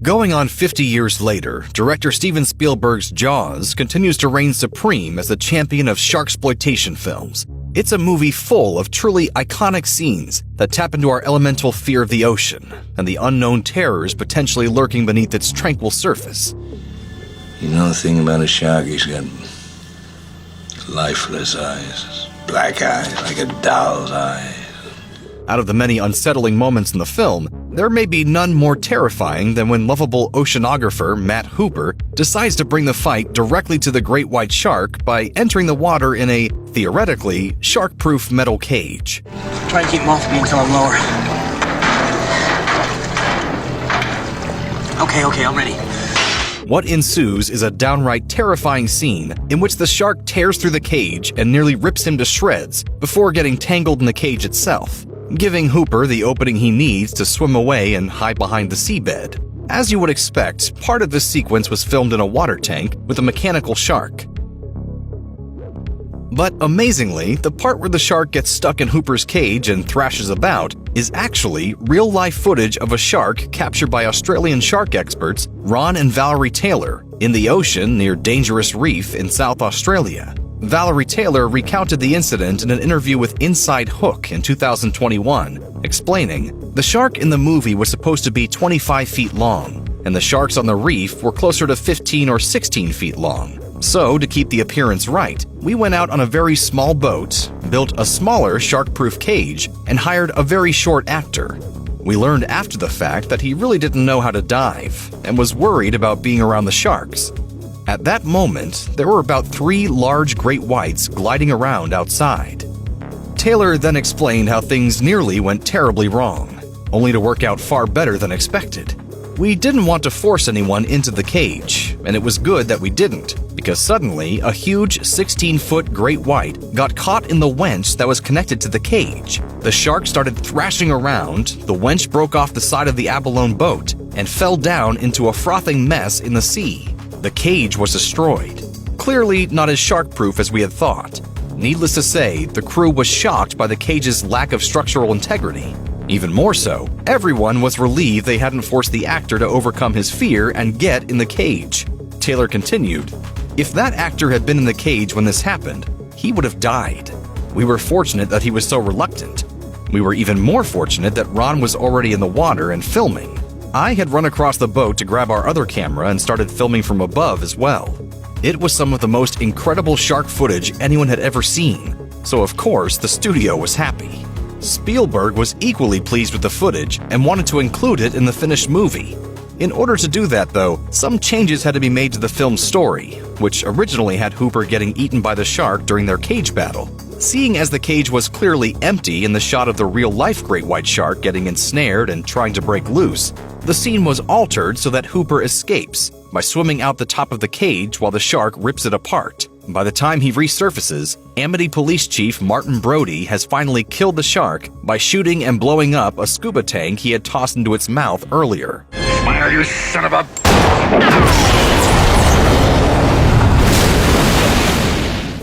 Going on 50 years later, director Steven Spielberg's Jaws continues to reign supreme as the champion of sharksploitation films. It's a movie full of truly iconic scenes that tap into our elemental fear of the ocean and the unknown terrors potentially lurking beneath its tranquil surface. You know the thing about a shark? He's got lifeless eyes, black eyes, like a doll's eyes. Out of the many unsettling moments in the film, there may be none more terrifying than when lovable oceanographer Matt Hooper decides to bring the fight directly to the great white shark by entering the water in a, theoretically, shark-proof metal cage. Try and keep him off me until I'm lower. Okay, I'm ready. What ensues is a downright terrifying scene in which the shark tears through the cage and nearly rips him to shreds before getting tangled in the cage itself, giving Hooper the opening he needs to swim away and hide behind the seabed. As you would expect, part of this sequence was filmed in a water tank with a mechanical shark. But amazingly, the part where the shark gets stuck in Hooper's cage and thrashes about is actually real-life footage of a shark captured by Australian shark experts Ron and Valerie Taylor in the ocean near Dangerous Reef in South Australia. Valerie Taylor recounted the incident in an interview with Inside Hook in 2021, explaining, "The shark in the movie was supposed to be 25 feet long, and the sharks on the reef were closer to 15 or 16 feet long. So, to keep the appearance right, we went out on a very small boat, built a smaller shark-proof cage, and hired a very short actor. We learned after the fact that he really didn't know how to dive, and was worried about being around the sharks. At that moment, there were about 3 large great whites gliding around outside." Taylor then explained how things nearly went terribly wrong, only to work out far better than expected. "We didn't want to force anyone into the cage, and it was good that we didn't, because suddenly a huge 16-foot great white got caught in the wench that was connected to the cage. The shark started thrashing around, the wench broke off the side of the abalone boat, and fell down into a frothing mess in the sea. The cage was destroyed. Clearly not as shark-proof as we had thought. Needless to say, the crew was shocked by the cage's lack of structural integrity. Even more so, everyone was relieved they hadn't forced the actor to overcome his fear and get in the cage." Taylor continued, "If that actor had been in the cage when this happened, he would have died. We were fortunate that he was so reluctant. We were even more fortunate that Ron was already in the water and filming. I had run across the boat to grab our other camera and started filming from above as well. It was some of the most incredible shark footage anyone had ever seen, so of course the studio was happy." Spielberg was equally pleased with the footage and wanted to include it in the finished movie. In order to do that, though, some changes had to be made to the film's story, which originally had Hooper getting eaten by the shark during their cage battle. Seeing as the cage was clearly empty in the shot of the real-life great white shark getting ensnared and trying to break loose, the scene was altered so that Hooper escapes by swimming out the top of the cage while the shark rips it apart. By the time he resurfaces, Amity Police Chief Martin Brody has finally killed the shark by shooting and blowing up a scuba tank he had tossed into its mouth earlier. Smile, you son of a...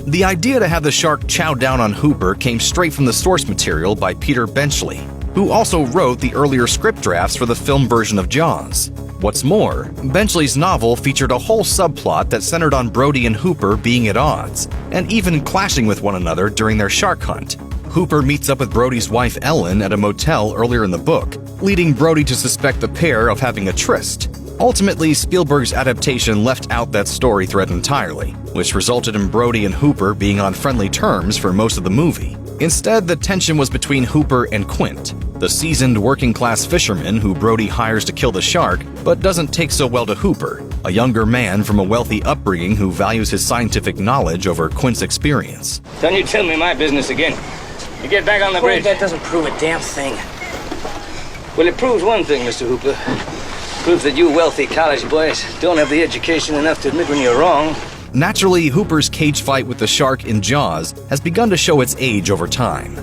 The idea to have the shark chow down on Hooper came straight from the source material by Peter Benchley, who also wrote the earlier script drafts for the film version of Jaws. What's more, Benchley's novel featured a whole subplot that centered on Brody and Hooper being at odds, and even clashing with one another during their shark hunt. Hooper meets up with Brody's wife Ellen at a motel earlier in the book, leading Brody to suspect the pair of having a tryst. Ultimately, Spielberg's adaptation left out that story thread entirely, which resulted in Brody and Hooper being on friendly terms for most of the movie. Instead, the tension was between Hooper and Quint, the seasoned working-class fisherman who Brody hires to kill the shark, but doesn't take so well to Hooper, a younger man from a wealthy upbringing who values his scientific knowledge over Quint's experience. Don't you tell me my business again. You get back on the bridge. That doesn't prove a damn thing. Well, it proves one thing, Mr. Hooper. It proves that you wealthy college boys don't have the education enough to admit when you're wrong. Naturally, Hooper's cage fight with the shark in Jaws has begun to show its age over time.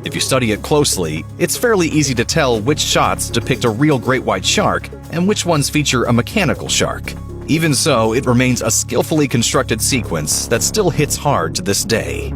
If you study it closely, it's fairly easy to tell which shots depict a real great white shark and which ones feature a mechanical shark. Even so, it remains a skillfully constructed sequence that still hits hard to this day.